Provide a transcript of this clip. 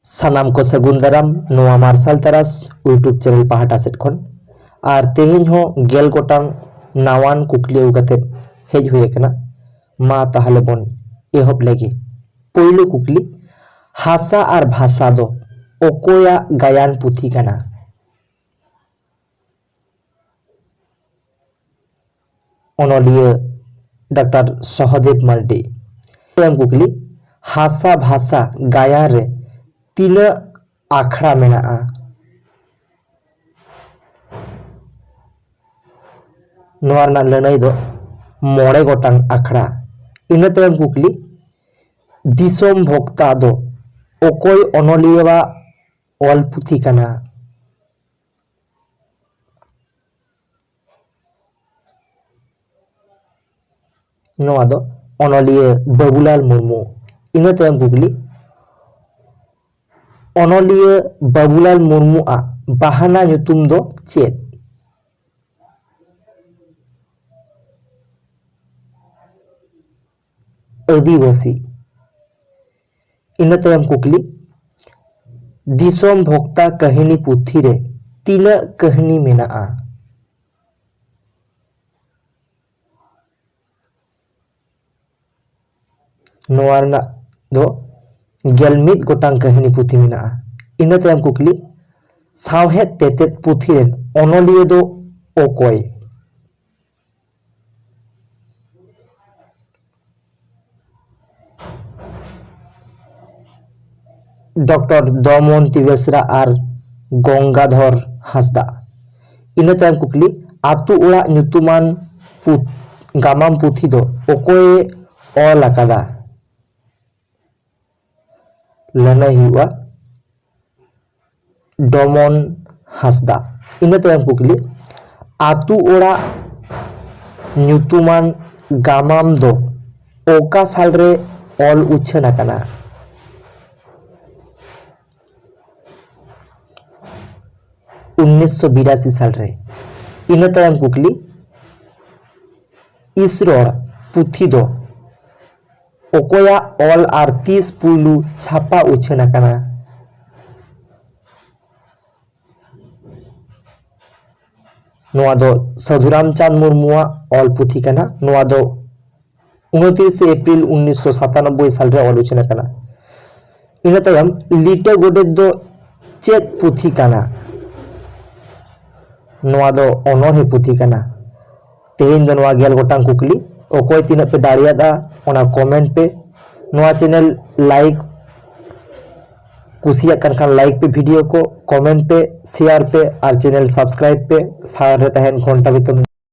सानाम को सगुन दाराम नोआ मार्शल तरास यूट्यूब चैनल पाहाटा सेट खन और तेहें हो गेल गोटांग नावान कुकली उगते हेज हुए कना मा ताहले बन एहब लगे पहलू कुकली हासा और भाषा दो ओकोया गायन पुथी कना ओनलिया डॉक्टर सहदेव मार्डी कुकली हासा भाषा गायन रे तीन आखड़ा मेना लड़ाई दो मोड़े गोटांग आखड़ा इन तयम कुकली दिसोम भोक्ता दो ओकोय ओनलिया ऑल पुथी कना नोआ दो ओनलिया बाबूलाल मुर्मू इन तयम कुकली ओनलिया बाबूलाल मुर्मू आ बाहाना ᱧᱩᱛᱩᱢ दो चेद आदिवासी इन तयम कुकली दिसोम भोक्ता कहानी पुथी रे तीन कहानी मेना नोआ दो गेलमिद गोटांग कहानी पुथी मेना इन तयम कुकली सावहेद तेतेद पुथी रेन ओनलिया दो ओकोय डॉक्टर दमयंती बेसरा और गंगाधर हांसदा इन तयम कुकली आतु ओड़ा ᱧᱩᱛᱩᱢᱟᱱ गामाम पुथी दो ओकोय ऑल अकादा लड़ाई हुआ डमन हांसदा इन तयम कुकली आतु ओड़ा ᱧᱩᱛᱩᱢᱟᱱ गामाम दो ओका साल रे ऑल उछन अकाना 1982 साल रे इन तयम कुकली इसरोड़ पुथी दो ओकोया ऑल आर 30 पुलू छापा उछन अकाना नोआ दो साधुराम चांद मुर्मुआ ऑल पुथी कना नोआ दो 29 एप्रिल 1997 साल रे ऑल उछन अकाना इन तयम लिटे गोडेत दो चेद पुथी कना नोआ दो ओनोढ़े पुथी कना तेहें दो नोआ गेल गोटांग कुकली ओकोय तीना पे दाड़ियादा ओना कमेंट पे नोआ चैनल लाइक कुसिया खान लाइक पे वीडियो को कमेंट पे शेयर पे और चैनल सब्सक्राइब पे सारे तहन घंटा भी तुम